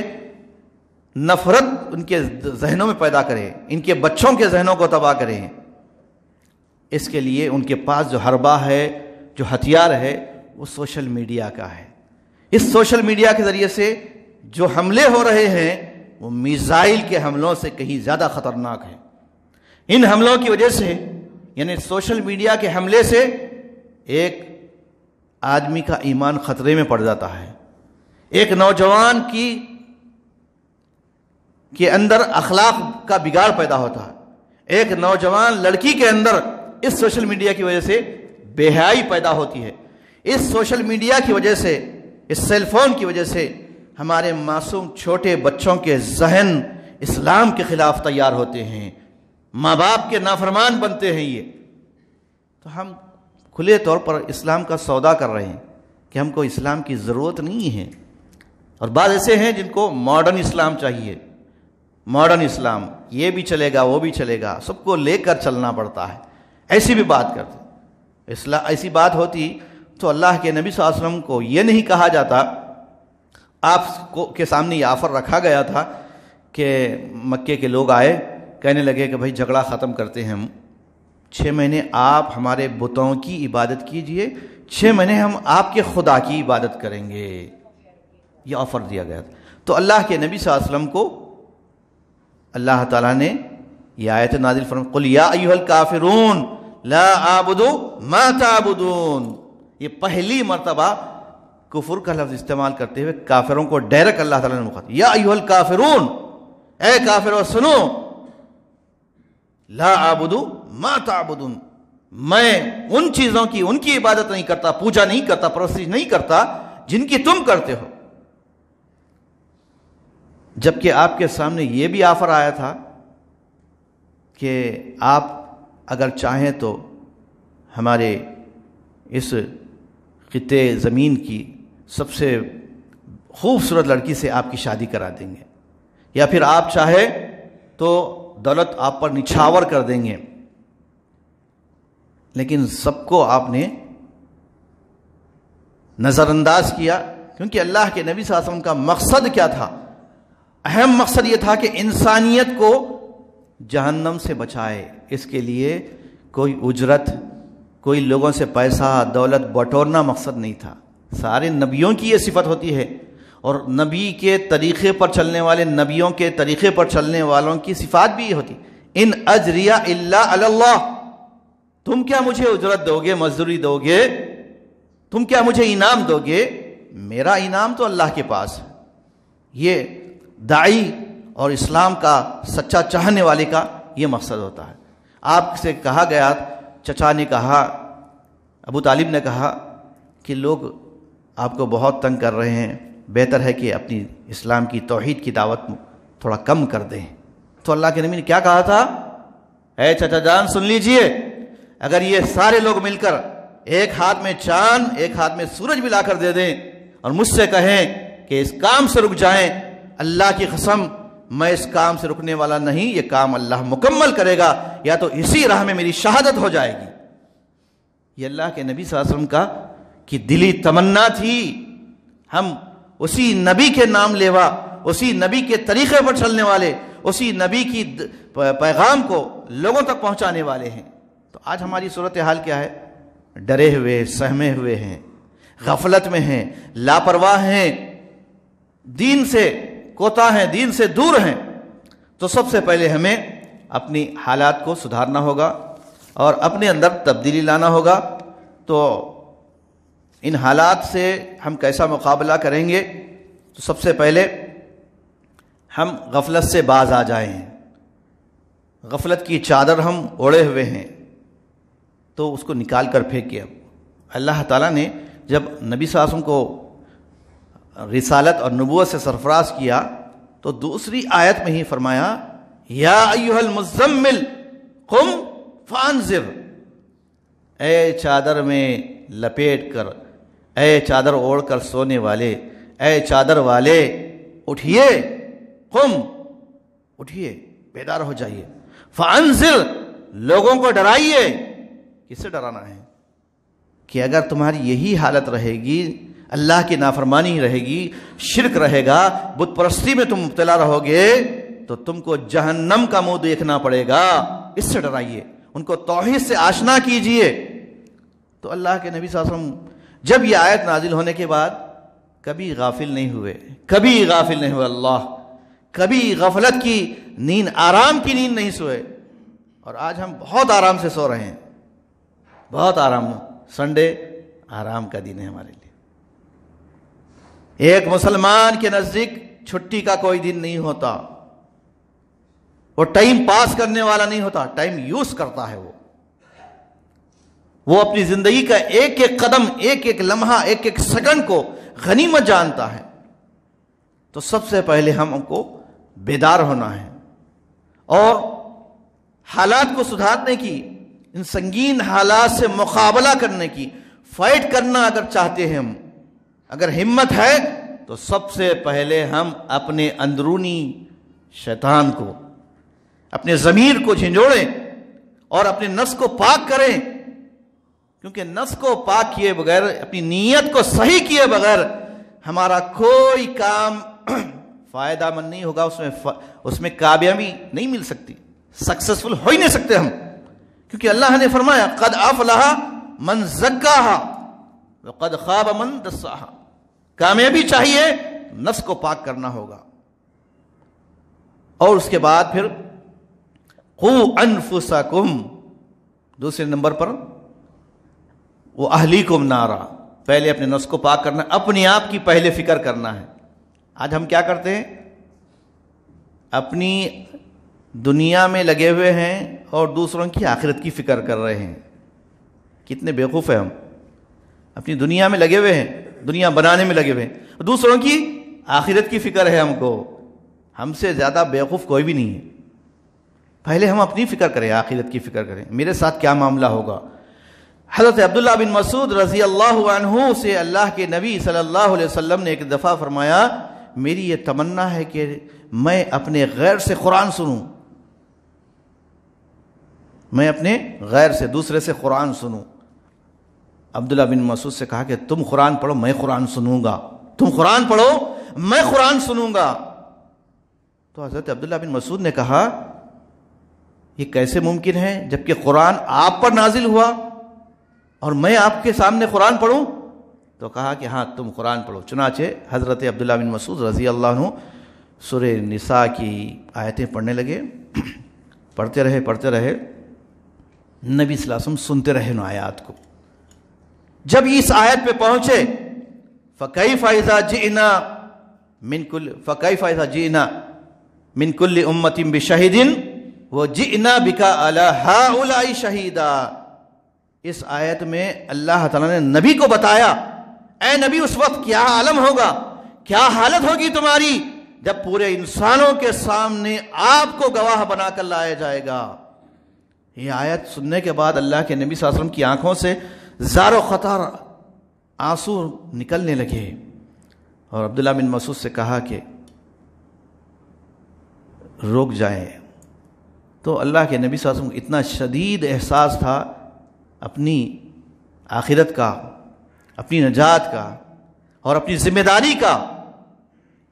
نفرت ان کے ذہنوں میں پیدا کریں، ان کے بچوں کے ذہنوں کو تباہ کریں۔ اس کے لیے ان کے پاس جو حربہ ہے، جو ہتھیار ہے، وہ سوشل میڈیا کا ہے۔ اس سوشل میڈیا کے ذریعے سے جو حملے ہو رہے ہیں وہ میزائل کے حملوں سے کہیں زیادہ خطرناک ہیں۔ ان حملوں کی وجہ سے، یعنی سوشل میڈیا کے حملے سے، ایک آدمی کا ایمان خطرے میں پڑ جاتا ہے، ایک نوجوان کے اندر اخلاق کا بگاڑ پیدا ہوتا ہے، ایک نوجوان لڑکی کے اندر اس سوشل میڈیا کی وجہ سے بے حیائی پیدا ہوتی ہے۔ اس سوشل میڈیا کی وجہ سے، اس سیل فون کی وجہ سے ہمارے معصوم چھوٹے بچوں کے ذہن اسلام کے خلاف تیار ہوتے ہیں، ماں باپ کے نافرمان بنتے ہیں۔ یہ تو ہم کھلے طور پر اسلام کا سودا کر رہے ہیں کہ ہم کو اسلام کی ضرورت نہیں ہے، اور بعض ایسے ہیں جن کو ماڈرن اسلام چاہیے، ماڈرن اسلام، یہ بھی چلے گا، وہ بھی چلے گا، سب کو لے کر چلنا پڑتا ہے، ایسی بھی بات کرتے۔ ایسی بات ہوتی تو اللہ کے نبی صلی اللہ علیہ وسلم کو یہ نہیں کہا جاتا۔ آپ کے سامنے یہ آفر رکھا گیا تھا کہ مکے کے لوگ آئے، کہنے لگے کہ بھائی جھگڑا ختم کرتے ہیں ہم، 6 مہینے آپ ہمارے بتوں کی عبادت کیجئے، 6 مہینے ہم آپ کے خدا کی عبادت کریں گے، یہ آفر دیا گیا تھا۔ تو اللہ کے نبی صلی اللہ علیہ وسلم کو اللہ تعالیٰ نے یہ آیت نازل فرمائی قل یا ایھا الکافرون لا اعبد ما تعبدون. یہ پہلی مرتبہ کفر کا لفظ استعمال کرتے ہوئے کافروں کو ڈائریکٹ اللہ تعالیٰ نے مخاطب یا ایھا الکافرون، اے کافروں سنو، لا اعبد ما تعبدون، میں ان چیزوں کی ان کی عبادت نہیں کرتا، پوجا نہیں کرتا، پرستش نہیں کرتا جن کی تم کرتے ہو. جبکہ آپ کے سامنے یہ بھی آفر آیا تھا کہ آپ اگر چاہیں تو ہمارے اس خطے زمین کی سب سے خوبصورت لڑکی سے آپ کی شادی کرا دیں گے، یا پھر آپ چاہے تو دولت آپ پر نچھاور کر دیں گے. لیکن سب کو آپ نے نظر انداز کیا، کیونکہ اللہ کے نبی صلی اللہ علیہ وسلم کا مقصد کیا تھا؟ اہم مقصد یہ تھا کہ انسانیت کو جہنم سے بچائے. اس کے لیے کوئی اجرت، کوئی لوگوں سے پیسہ دولت بٹورنا مقصد نہیں تھا. سارے نبیوں کی یہ صفت ہوتی ہے، اور نبی کے طریقے پر چلنے والے، نبیوں کے طریقے پر چلنے والوں کی صفات بھی یہ ہوتی. ان اجریہ الا علی اللہ، تم کیا مجھے اجرت دو گے، مزدوری دو گے، تم کیا مجھے انعام دو گے؟ میرا انعام تو اللہ کے پاس ہے. یہ داعی اور اسلام کا سچا چاہنے والے کا یہ مقصد ہوتا ہے. آپ سے کہا گیا، چچا نے کہا، ابو طالب نے کہا کہ لوگ آپ کو بہت تنگ کر رہے ہیں، بہتر ہے کہ اپنی اسلام کی توحید کی دعوت تھوڑا کم کر دیں. تو اللہ کے نبی نے کیا کہا تھا؟ اے چچا جان سن لیجئے، اگر یہ سارے لوگ مل کر ایک ہاتھ میں چاند ایک ہاتھ میں سورج بھی لا کر دے دیں اور مجھ سے کہیں کہ اس کام سے رک جائیں، اللہ کی قسم میں اس کام سے رکنے والا نہیں، یہ کام اللہ مکمل کرے گا، یا تو اسی راہ میں میری شہادت ہو جائے گی. یہ اللہ کے نبی صلی اللہ علیہ وسلم کی دلی تمنا تھی. ہم اسی نبی کے نام لیوا، اسی نبی کے طریقے پر چلنے والے، اسی نبی کی پیغام کو لوگوں تک پہنچانے والے ہیں. تو آج ہماری صورتحال کیا ہے؟ ڈرے ہوئے، سہمے ہوئے ہیں، غفلت میں ہیں، لاپرواہ ہیں، دین سے کوتاہ ہیں، دین سے دور ہیں. تو سب سے پہلے ہمیں اپنی حالات کو سدھارنا ہوگا اور اپنے اندر تبدیلی لانا ہوگا. تو ان حالات سے ہم کیسا مقابلہ کریں گے؟ تو سب سے پہلے ہم غفلت سے باز آ جائیں. غفلت کی چادر ہم اوڑے ہوئے ہیں تو اس کو نکال کر پھینکیے. اللہ تعالیٰ نے جب نبی صلی اللہ علیہ وسلم کو رسالت اور نبوت سے سرفراز کیا تو دوسری آیت میں ہی فرمایا یا ایھا المزمل قم فانذر، اے چادر میں لپیٹ کر، اے چادر اوڑھ کر سونے والے، اے چادر والے اٹھیے، قم اٹھیے، بیدار ہو جائیے، فانذر لوگوں کو ڈرائیے. کس سے ڈرانا ہے؟ کہ اگر تمہاری یہی حالت رہے گی، اللہ کی نافرمانی رہے گی، شرک رہے گا، بت پرستی میں تم مبتلا رہو گے، تو تم کو جہنم کا منہ دیکھنا پڑے گا. اس سے ڈرائیے، ان کو توحید سے آشنا کیجئے. تو اللہ کے نبی صلی اللہ علیہ وسلم جب یہ آیت نازل ہونے کے بعد کبھی غافل نہیں ہوئے، کبھی غافل نہیں ہوئے. اللہ کبھی غفلت کی نیند، آرام کی نیند نہیں سوئے. اور آج ہم بہت آرام سے سو رہے ہیں، بہت آرام. سنڈے آرام کا دن ہے ہمارے لیے. ایک مسلمان کے نزدیک چھٹی کا کوئی دن نہیں ہوتا. وہ ٹائم پاس کرنے والا نہیں ہوتا، ٹائم یوز کرتا ہے. وہ اپنی زندگی کا ایک ایک قدم، ایک ایک لمحہ، ایک ایک سیکنڈ کو غنیمت جانتا ہے. تو سب سے پہلے ہم کو بیدار ہونا ہے اور حالات کو سدھارنے کی، ان سنگین حالات سے مقابلہ کرنے کی، فائٹ کرنا اگر چاہتے ہیں ہم، اگر ہمت ہے تو سب سے پہلے ہم اپنے اندرونی شیطان کو، اپنے ضمیر کو جھنجھوڑیں اور اپنے نفس کو پاک کریں. کیونکہ نفس کو پاک کیے بغیر، اپنی نیت کو صحیح کیے بغیر ہمارا کوئی کام فائدہ مند نہیں ہوگا. اس میں کامیابی نہیں مل سکتی، سکسیسفل ہو ہی نہیں سکتے ہم. کیونکہ اللہ نے فرمایا قد افلح من زکاہا وقد خاب من دساہا. کامیابی چاہیے، نفس کو پاک کرنا ہوگا. اور اس کے بعد پھر قو انفسکم، دوسرے نمبر پر وہ اہلیکم نارا، پہلے اپنے نفس کو پاک کرنا، اپنے آپ کی پہلے فکر کرنا ہے۔ آج ہم کیا کرتے ہیں؟ اپنی دنیا میں لگے ہوئے ہیں اور دوسروں کی آخرت کی فکر کر رہے ہیں۔ کتنے بیوقوف ہیں ہم، اپنی دنیا میں لگے ہوئے ہیں، دنیا بنانے میں لگے ہوئے ہیں، دوسروں کی آخرت کی فکر ہے ہم کو۔ ہم سے زیادہ بیوقوف کوئی بھی نہیں ہے۔ پہلے ہم اپنی فکر کریں، آخرت کی فکر کریں، میرے ساتھ کیا معاملہ ہوگا۔ حضرت عبداللہ بن مسعود رضی اللہ عنہ سے اللہ کے نبی صلی اللہ علیہ وسلم نے ایک دفعہ فرمایا، میری یہ تمنا ہے کہ میں اپنے غیر سے قرآن سنوں، میں اپنے غیر سے، دوسرے سے قرآن سنوں۔ عبداللہ بن مسعود سے کہا کہ تم قرآن پڑھو میں قرآن سنوں گا، تم قرآن پڑھو میں قرآن سنوں گا۔ تو حضرت عبداللہ بن مسعود نے کہا یہ کیسے ممکن ہے جبکہ قرآن آپ پر نازل ہوا اور میں آپ کے سامنے قرآن پڑھوں؟ تو کہا کہ ہاں تم قرآن پڑھو۔ چنانچہ حضرت عبداللہ بن مسعود رضی اللہ عنہ سورہ نساء کی آیتیں پڑھنے لگے، پڑھتے رہے، نبی صلی اللہ علیہ وسلم سنتے رہے ان آیات کو۔ جب اس آیت پہ پہنچے فَكَيْفَ إِذَا جِئْنَا مِنْ كُلِّ أُمَّةٍ بِشَهِيدٍ وَجِئْنَا بِكَ عَلَى هَؤُلَاءِ شَهِيدًا۔ اس آیت میں اللہ تعالیٰ نے نبی کو بتایا، اے نبی اس وقت کیا عالم ہوگا، کیا حالت ہوگی تمہاری جب پورے انسانوں کے سامنے آپ کو گواہ بنا کر لایا جائے گا۔ یہ آیت سننے کے بعد اللہ کے نبی صلی اللہ علیہ وسلم کی آنکھوں سے زار و خطر آنسو نکلنے لگے، اور عبداللہ بن مسعود سے کہا کہ رک جائیں۔ تو اللہ کے نبی صلی اللہ علیہ وسلم کو اتنا شدید احساس تھا اپنی آخرت کا، اپنی نجات کا اور اپنی ذمہ داری کا۔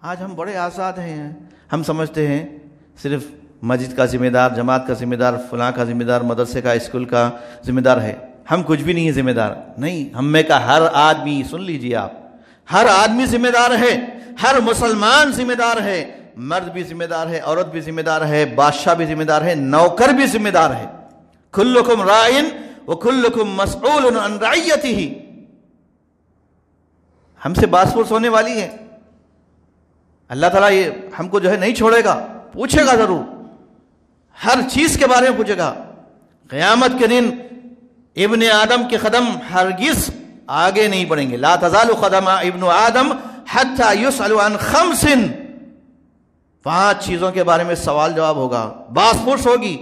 آج ہم بڑے آزاد ہیں، ہم سمجھتے ہیں صرف مسجد کا ذمہ دار، جماعت کا ذمہ دار، فلاں کا ذمہ دار، مدرسے کا، اسکول کا ذمہ دار ہے، ہم کچھ بھی نہیں ہے ذمہ دار۔ نہیں، ہم میں کا ہر آدمی، سن لیجئے آپ، ہر آدمی ذمہ دار ہے، ہر مسلمان ذمہ دار ہے، مرد بھی ذمہ دار ہے، عورت بھی ذمہ دار ہے، بادشاہ بھی ذمہ دار ہے، نوکر بھی ذمہ دار ہے۔ کلکم راعٍ وکلکم مسئول عن رعیتہ۔ ہم سے باس پرس ہونے والی ہے۔ اللہ تعالیٰ یہ ہم کو جو ہے نہیں چھوڑے گا، پوچھے گا ضرور، ہر چیز کے بارے میں پوچھے گا۔ قیامت کے دن ابن آدم کے قدم ہرگز آگے نہیں بڑھیں گے۔ لا تزال قدم ابن آدم حتی یسأل عن خمس، 5 چیزوں کے بارے میں سوال جواب ہوگا، باس پرس ہوگی۔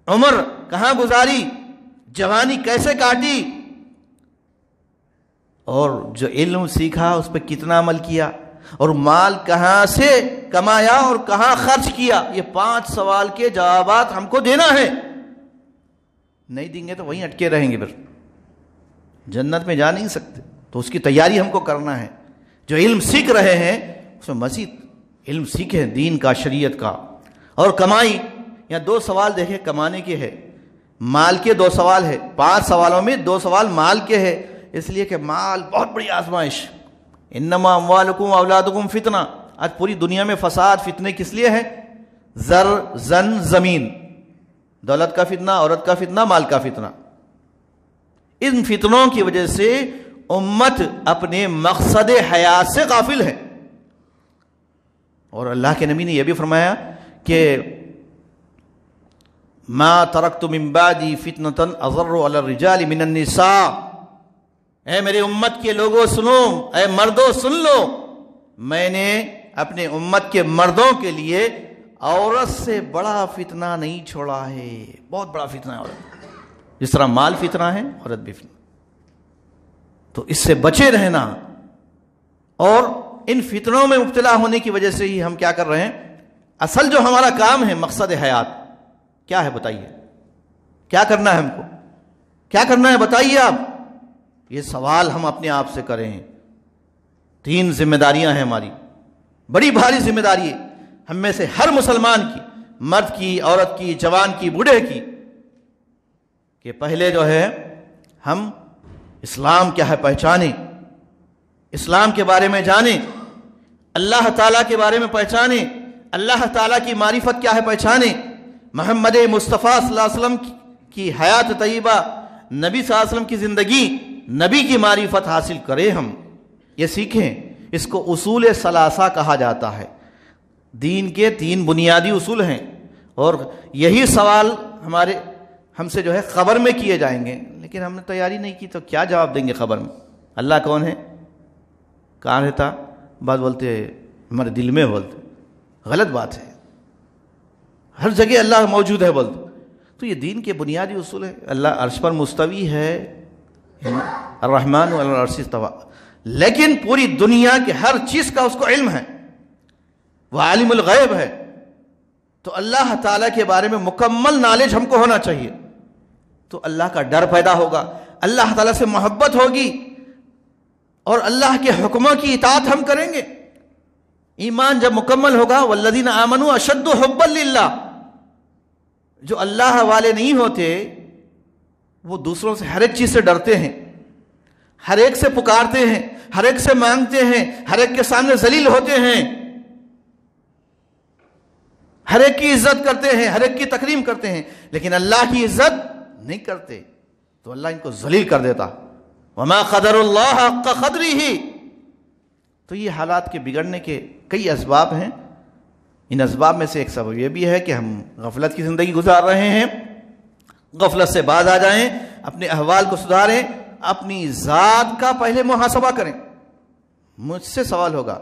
عمر کہاں گزاری، جوانی کیسے کاٹی، اور جو علم سیکھا اس پہ کتنا عمل کیا، اور مال کہاں سے کمایا اور کہاں خرچ کیا۔ یہ 5 سوال کے جوابات ہم کو دینا ہے۔ نہیں دیں گے تو وہیں اٹکے رہیں گے، پھر جنت میں جا نہیں سکتے۔ تو اس کی تیاری ہم کو کرنا ہے۔ جو علم سیکھ رہے ہیں اس میں مزید علم سیکھیں، دین کا، شریعت کا۔ اور کمائی، یا 2 سوال دیکھیں کمانے کے ہے، مال کے 2 سوال ہے، 5 سوالوں میں 2 سوال مال کے ہے، اس لیے کہ مال بہت بڑی آزمائش۔ انما اموالکم اولادکم فتنہ۔ آج پوری دنیا میں فساد، فتنے کس لیے ہے؟ زر، زن، زمین، دولت کا فتنہ، عورت کا فتنہ، مال کا فتنہ۔ ان فتنوں کی وجہ سے امت اپنے مقصد حیات سے غافل ہے۔ اور اللہ کے نبی نے یہ بھی فرمایا کہ ما ترکت من بعدی فتنۃ اضر علی الرجال من النساء۔ اے میرے امت کے لوگوں سنو، اے مردوں سن لو، میں نے اپنے امت کے مردوں کے لیے عورت سے بڑا فتنہ نہیں چھوڑا ہے۔ بہت بڑا فتنہ ہے عورت، جس طرح مال فتنہ ہے، عورت بھی فتنہ۔ تو اس سے بچے رہنا، اور ان فتنوں میں مبتلا ہونے کی وجہ سے ہی ہم کیا کر رہے ہیں؟ اصل جو ہمارا کام ہے، مقصد حیات کیا ہے بتائیے؟ کیا کرنا ہے ہم کو؟ کیا کرنا ہے بتائیے آپ؟ یہ سوال ہم اپنے آپ سے کریں۔ 3 ذمہ داریاں ہیں ہماری، بڑی بھاری ذمہ داری ہے ہم میں سے ہر مسلمان کی، مرد کی، عورت کی، جوان کی، بوڑھے کی، کہ پہلے جو ہے ہم اسلام کیا ہے پہچانیں، اسلام کے بارے میں جانیں، اللہ تعالیٰ کے بارے میں پہچانیں، اللہ تعالیٰ کی معرفت کیا ہے پہچانیں، محمد مصطفیٰ صلی اللہ علیہ وسلم کی حیات طیبہ، نبی صلی اللہ علیہ وسلم کی زندگی، نبی کی معرفت حاصل کریں، ہم یہ سیکھیں۔ اس کو اصول ثلاثہ کہا جاتا ہے۔ دین کے 3 بنیادی اصول ہیں، اور یہی سوال ہم سے جو ہے خبر میں کیے جائیں گے، لیکن ہم نے تیاری نہیں کی تو کیا جواب دیں گے خبر میں؟ اللہ کون ہے، کہاں رہتا، بات بولتے ہمارے دل میں بولتے، غلط بات ہے، ہر جگہ اللہ موجود ہے بولتے۔ تو یہ دین کے بنیادی اصول ہے۔ اللہ عرش پر مستوی ہے، الرحمن علی العرش استوی، لیکن پوری دنیا کے ہر چیز کا اس کو علم ہے، وہ عالم الغیب ہے۔ تو اللہ تعالیٰ کے بارے میں مکمل نالج ہم کو ہونا چاہیے، تو اللہ کا ڈر پیدا ہوگا، اللہ تعالیٰ سے محبت ہوگی، اور اللہ کے حکموں کی اطاعت ہم کریں گے۔ ایمان جب مکمل ہوگا، والذین آمنوا اشد حبا للہ، جو اللہ والے نہیں ہوتے وہ دوسروں سے ہر ایک چیز سے ڈرتے ہیں، ہر ایک سے پکارتے ہیں، ہر ایک سے مانگتے ہیں، ہر ایک کے سامنے ذلیل ہوتے ہیں، ہر ایک کی عزت کرتے ہیں، ہر ایک کی تکریم کرتے ہیں، لیکن اللہ کی عزت نہیں کرتے تو اللہ ان کو ذلیل کر دیتا۔ وما قدر اللہ حق قدرہ۔ تو یہ حالات کے بگڑنے کے کئی اسباب ہیں۔ ان اسباب میں سے ایک سبب یہ بھی ہے کہ ہم غفلت کی زندگی گزار رہے ہیں۔ غفلت سے باز آ جائیں، اپنے احوال کو سدھاریں، اپنی ذات کا پہلے محاسبہ کریں۔ مجھ سے سوال ہوگا،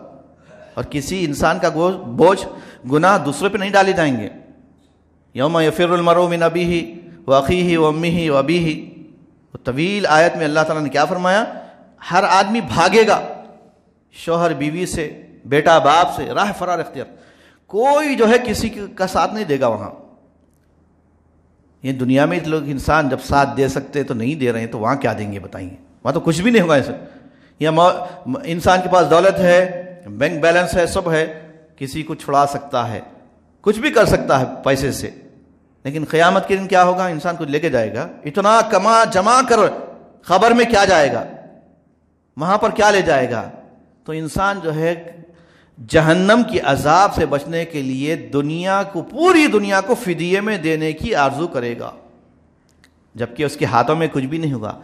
اور کسی انسان کا بوجھ، گناہ دوسرے پہ نہیں ڈالے جائیں گے۔ یوم یفر المرء من ابیہ واخیہ وامہ وابیہ، طویل آیت میں اللہ تعالیٰ نے کیا فرمایا؟ ہر آدمی بھاگے گا، شوہر بیوی سے، بیٹا باپ سے، راہ فرار اختیار، کوئی جو ہے کسی کا ساتھ نہیں دے گا وہاں۔ یہ دنیا میں لوگ انسان جب ساتھ دے سکتے تو نہیں دے رہے ہیں، تو وہاں کیا دیں گے بتائیے؟ وہاں تو کچھ بھی نہیں ہوگا ایسے۔ یا انسان کے پاس دولت ہے، بینک بیلنس ہے، سب ہے، کسی کو چھڑا سکتا ہے، کچھ بھی کر سکتا ہے پیسے سے، لیکن قیامت کے دن کیا ہوگا؟ انسان کو لے کے جائے گا، اتنا جمع کر، خبر میں کیا جائے گا، وہاں پر کیا لے جائے گا؟ تو انسان جو ہے جہنم کی عذاب سے بچنے کے لیے پوری دنیا کو فدیے میں دینے کی آرزو کرے گا، جبکہ اس کے ہاتھوں میں کچھ بھی نہیں ہوگا۔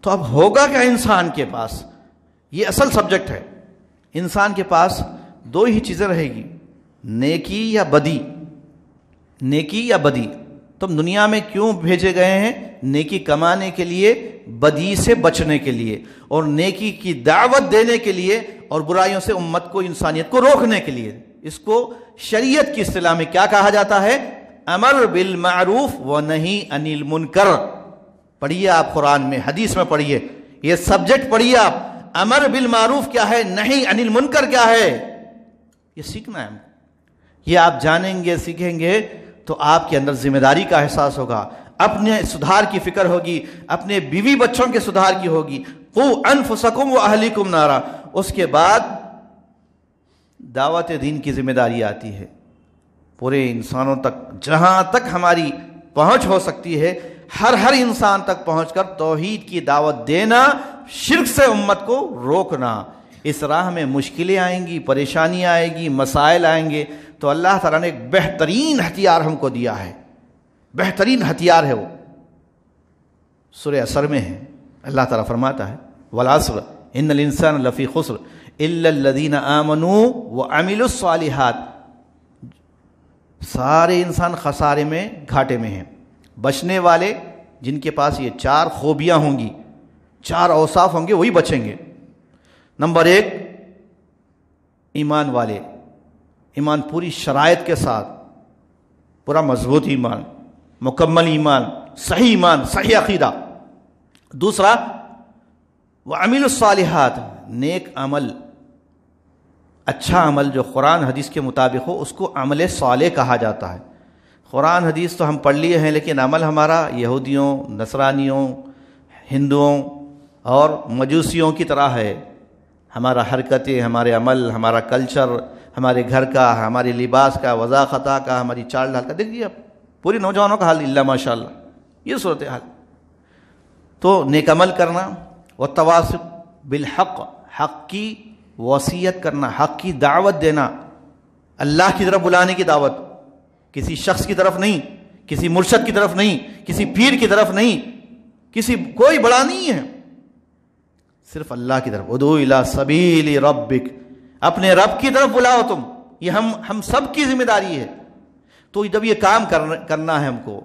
تو اب ہوگا کیا انسان کے پاس؟ یہ اصل سبجیکٹ ہے۔ انسان کے پاس 2 ہی چیزیں رہے گی، نیکی یا بدی۔ نیکی یا بدی۔ تم دنیا میں کیوں بھیجے گئے ہیں؟ نیکی کمانے کے لیے، بدی سے بچنے کے لیے، اور نیکی کی دعوت دینے کے لیے، اور برائیوں سے امت کو، انسانیت کو روکنے کے لیے۔ اس کو شریعت کی اصطلاح میں کیا کہا جاتا ہے؟ امر بالمعروف و نہی عن المنکر۔ پڑھیے آپ قرآن میں، حدیث میں پڑھیے، یہ سبجیکٹ پڑھیے آپ۔ امر بالمعروف کیا ہے، نہی عن المنکر کیا ہے، یہ سیکھنا ہے ہم۔ یہ آپ جانیں گے، سیکھیں گے تو آپ کے اندر ذمہ داری کا احساس ہوگا، اپنے سدھار کی فکر ہوگی، اپنے بیوی بچوں کے سدھار کی ہوگی۔ قوا انفسکم واہلیکم نارا۔ اس کے بعد دعوت دین کی ذمہ داری آتی ہے، پورے انسانوں تک، جہاں تک ہماری پہنچ ہو سکتی ہے، ہر انسان تک پہنچ کر توحید کی دعوت دینا، شرک سے امت کو روکنا۔ اس راہ میں مشکلیں آئیں گی، پریشانی آئے گی، مسائل آئیں گے، تو اللہ تعالیٰ نے ایک بہترین ہتھیار ہم کو دیا ہے، بہترین ہتھیار ہے وہ، سورہ عصر میں ہے۔ اللہ تعالیٰ فرماتا ہے والعصر ان الانسان لفی خسر الا الذین آمنوا وعملوا الصالحات۔ سارے انسان خسارے میں، گھاٹے میں ہیں۔ بچنے والے جن کے پاس یہ 4 خوبیاں ہوں گی، 4 اوصاف ہوں گے، وہی بچیں گے۔ نمبر 1، ایمان والے، ایمان پوری شرائط کے ساتھ، پورا مضبوط ایمان، مکمل ایمان، صحیح عقیدہ۔ دوسرا، وعملوا الصالحات، نیک عمل، اچھا عمل جو قرآن حدیث کے مطابق ہو، اس کو عمل صالح کہا جاتا ہے۔ قرآن حدیث تو ہم پڑھ لیے ہیں، لیکن عمل ہمارا یہودیوں، نصرانیوں، ہندوؤں اور مجوسیوں کی طرح ہے۔ ہمارا حرکتیں، ہمارے عمل، ہمارا کلچر، ہمارے گھر کا، ہمارے لباس کا، وضاحت کا، ہماری چال ڈھال کا، دیکھیے اب پوری نوجوانوں کا حال، اللہ ماشاء اللہ، یہ صورتحال۔ تو نیک عمل کرنا، والتواصی بالحق، حق کی وصیت کرنا، حق کی دعوت دینا، اللہ کی طرف بلانے کی دعوت، کسی شخص کی طرف نہیں، کسی مرشد کی طرف نہیں، کسی پیر کی طرف نہیں، کوئی بڑا نہیں ہے، صرف اللہ کی طرف. ادعو الی سبیل ربک، اپنے رب کی طرف بلاؤ تم. یہ ہم سب کی ذمہ داری ہے. تو جب یہ کام کرنا ہے ہم کو،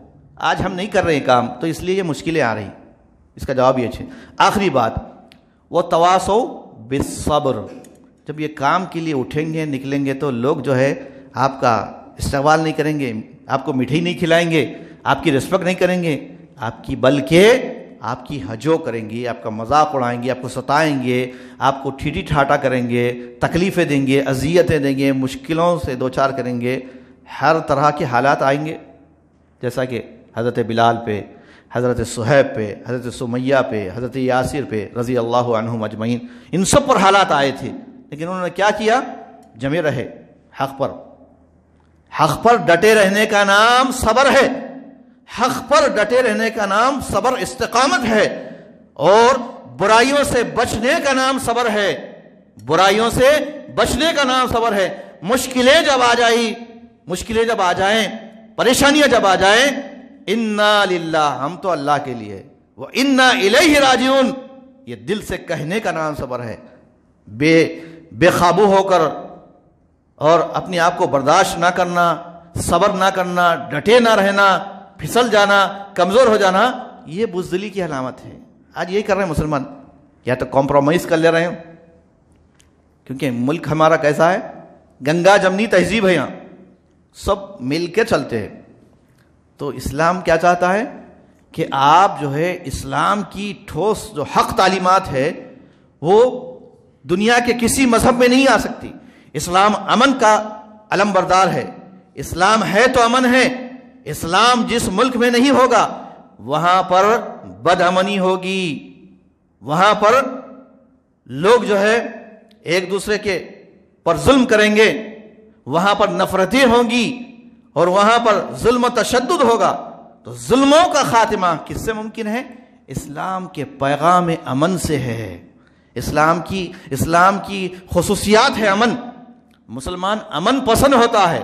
آج ہم نہیں کر رہے کام، تو اس لیے یہ مشکلیں آ رہی. اس کا جواب یہ ہے. آخری بات، وہ تواصو بالصبر. جب یہ کام کے لیے اٹھیں گے نکلیں گے تو لوگ جو ہے آپ کا استقبال نہیں کریں گے، آپ کو مٹھائی نہیں کھلائیں گے، آپ کی رسپیکٹ نہیں کریں گے، بلکہ آپ کی ہجو کریں گے، آپ کا مذاق اڑائیں گے، آپ کو ستائیں گے، آپ کو ٹھیٹھی ٹھاٹا کریں گے، تکلیفیں دیں گے، اذیتیں دیں گے، مشکلوں سے دوچار کریں گے. ہر طرح کے حالات آئیں گے، جیسا کہ حضرت بلال پہ، حضرت صہیب پہ، حضرت سمیہ پہ، حضرت یاسر پہ رضی اللہ عنہم اجمعین، ان سب پر حالات آئے تھے. لیکن انہوں نے کیا کیا؟ جمے رہے حق پر. حق پر ڈٹے رہنے کا نام صبر ہے. حق پر ڈٹے رہنے کا نام صبر استقامت ہے. اور برائیوں سے بچنے کا نام صبر ہے. برائیوں سے بچنے کا نام صبر ہے. مشکلیں جب آ جائیں، پریشانیاں جب آ جائیں، انا للہ، ہم تو اللہ کے لیے، وہ انا الیہ راجعون، یہ دل سے کہنے کا نام صبر ہے. بے قابو ہو کر اور اپنے آپ کو برداشت نہ کرنا، صبر نہ کرنا، ڈٹے نہ رہنا، پھسل جانا، کمزور ہو جانا، یہ بزدلی کی علامت ہے. آج یہی کر رہے ہیں مسلمان، یا تو کمپرومائز کر لے رہے ہیں، کیونکہ ملک ہمارا کیسا ہے، گنگا جمنی تہذیب ہے، یہاں سب مل کے چلتے ہیں. تو اسلام کیا چاہتا ہے کہ آپ جو ہے اسلام کی ٹھوس جو حق تعلیمات ہے وہ دنیا کے کسی مذہب میں نہیں آ سکتی. اسلام امن کا علم بردار ہے. اسلام ہے تو امن ہے. اسلام جس ملک میں نہیں ہوگا وہاں پر بد امنی ہوگی، وہاں پر لوگ جو ہے ایک دوسرے کے پر ظلم کریں گے، وہاں پر نفرتیں ہوں گی، اور وہاں پر ظلم و تشدد ہوگا. تو ظلموں کا خاتمہ کس سے ممکن ہے؟ اسلام کے پیغام امن سے ہے. اسلام کی خصوصیات ہے امن. مسلمان امن پسند ہوتا ہے.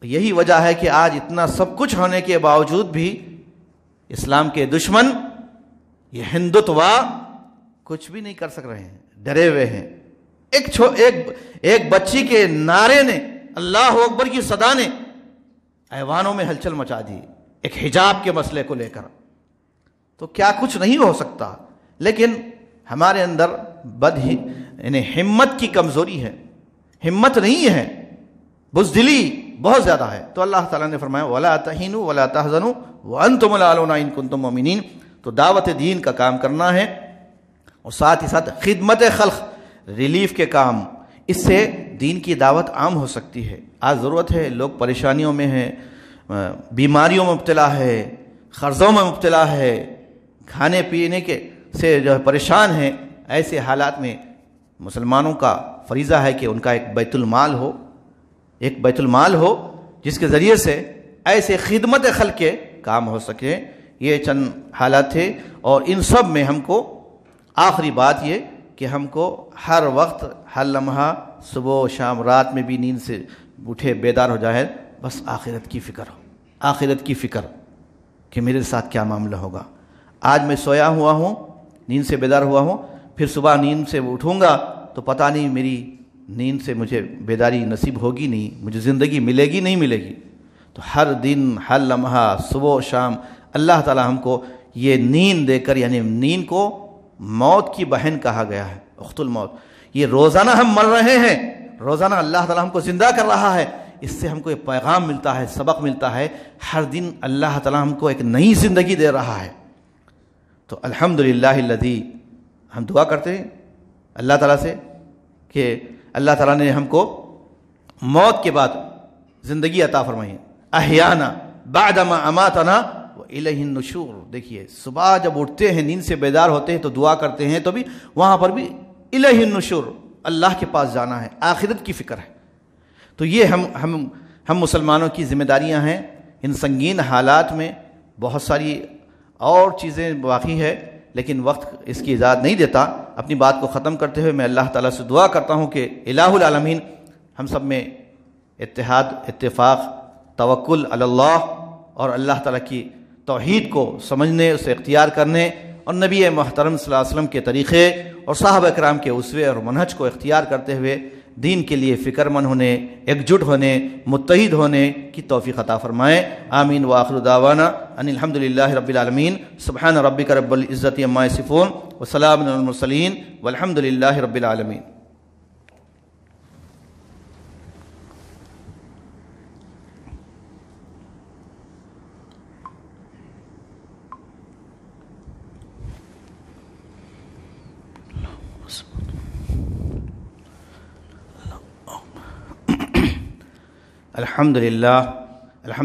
یہی وجہ ہے کہ آج اتنا سب کچھ ہونے کے باوجود بھی اسلام کے دشمن یہ ہندوتوا کچھ بھی نہیں کر سک رہے ہیں، ڈرے ہوئے ہیں. ایک بچی کے نعرے نے، اللہ اکبر کی صدا نے ایوانوں میں ہلچل مچا دی، ایک حجاب کے مسئلے کو لے کر. تو کیا کچھ نہیں ہو سکتا، لیکن ہمارے اندر یعنی ہمت کی کمزوری ہے، ہمت نہیں ہے، بزدلی بہت زیادہ ہے. تو اللہ تعالیٰ نے فرمایا وَلَا تَهِنُوا وَلَا تَحْزَنُوا وَأَنْتُمُ الْأَعْلَوْنَ إِن كُنتُم مُؤْمِنِينَ. تو دعوت دین کا کام کرنا ہے، اور ساتھ ہی ساتھ خدمت خلق، ریلیف کے کام، اس سے دین کی دعوت عام ہو سکتی ہے. آج ضرورت ہے، لوگ پریشانیوں میں ہیں، بیماریوں میں مبتلا ہے، قرضوں میں مبتلا ہے، کھانے پینے کے سے جو پریشان ہیں. ایسے حالات میں مسلمانوں کا فریضہ ہے کہ ان کا ایک بیت المال ہو جس کے ذریعے سے ایسے خدمت خلق کے کام ہو سکے. یہ چند حالات تھے، اور ان سب میں ہم کو آخری بات یہ کہ ہم کو ہر وقت، ہر لمحہ، صبح و شام، رات میں بھی نیند سے اٹھے بیدار ہو جائے، بس آخرت کی فکر ہو، آخرت کی فکر کہ میرے ساتھ کیا معاملہ ہوگا. آج میں سویا ہوا ہوں، نیند سے بیدار ہوا ہوں، پھر صبح نیند سے اٹھوں گا تو پتہ نہیں میری نیند سے مجھے بیداری نصیب ہوگی نہیں، مجھے زندگی ملے گی نہیں ملے گی. تو ہر دن، ہر لمحہ، صبح و شام اللہ تعالی ہم کو یہ نیند دے کر، یعنی نیند کو موت کی بہن کہا گیا ہے، اخت الموت. یہ روزانہ ہم مر رہے ہیں، روزانہ اللہ تعالی ہم کو زندہ کر رہا ہے. اس سے ہم کو ایک پیغام ملتا ہے، سبق ملتا ہے. ہر دن اللہ تعالی ہم کو ایک نئی زندگی دے رہا ہے. تو الحمدللہ الذی، ہم دعا کرتے ہیں اللہ تعالیٰ سے کہ اللہ تعالیٰ نے ہم کو موت کے بعد زندگی عطا فرمائی. احیانا بعدما اماتنا والیہ النشور. دیکھیے صبح جب اٹھتے ہیں، نیند سے بیدار ہوتے ہیں تو دعا کرتے ہیں، تو بھی وہاں پر بھی الیہ النشور، اللہ کے پاس جانا ہے، آخرت کی فکر ہے. تو یہ ہم مسلمانوں کی ذمہ داریاں ہیں. ان سنگین حالات میں بہت ساری اور چیزیں باقی ہے، لیکن وقت اس کی اجازت نہیں دیتا. اپنی بات کو ختم کرتے ہوئے میں اللہ تعالیٰ سے دعا کرتا ہوں کہ الہ العالمین ہم سب میں اتحاد، اتفاق، توکل علی اللہ اور اللہ تعالیٰ کی توحید کو سمجھنے، اسے اختیار کرنے اور نبی محترم صلی اللہ علیہ وسلم کے طریقے اور صحابہ کرام کے اسوے اور منہج کو اختیار کرتے ہوئے دین کے لیے فکر مند ہونے، ایکجٹ ہونے، متحد ہونے کی توفیق عطا فرمائے۔ آمین۔ وآخر دعوانا ان الحمد للہ رب العالمین۔ سبحان ربک رب العزت عما یصفون وسلام علی المرسلین والحمد للہ رب العالمین۔ الحمد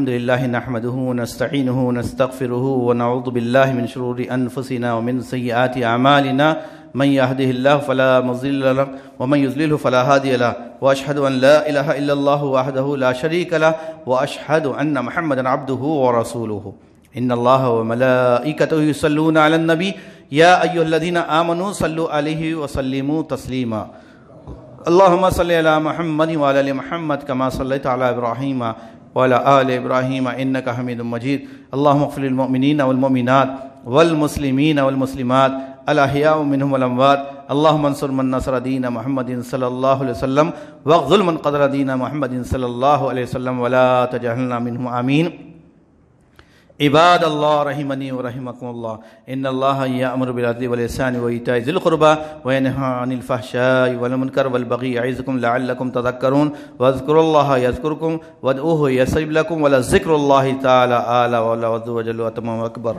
للہ نحمده ونستعینه ونستغفره ونعوذ باللہ من شرور انفسنا ومن سیئات اعمالنا من يهده الله فلا مضل له ومن يضلل فلا هادي له واشهد ان لا اله الا الله وحده لا شريك له واشهد ان محمدا عبده ورسوله ان الله وملائكته يصلون على النبي يا ايها الذين امنوا صلوا عليه وسلموا تسليما اللهم صل على محمد وعلى ال محمد كما صليت على ابراهيم وعلى ال ابراهيم انك حميد مجيد اللهم اغفر للمؤمنين والمؤمنات والمسلمين والمسلمات الاحياء منهم والاموات اللهم انصر من نصر دين محمد صلى الله عليه وسلم واخذل من قدر دين محمد صلى الله عليه وسلم ولا تجعلنا منهم آمين۔ عباد اللہ رحمنی ورحمکم اللہ ان اللہ یأمر بالعدل والإحسان وإیتاء ذی القربى وینہی عن الفحشاء والمنکر والبغی یعظکم لعلکم تذکرون واذکروا اللہ یذکرکم وادعوہ یستجب لکم ولذکر اللہ تعالی اعلی وعز وجل واتم اکبر۔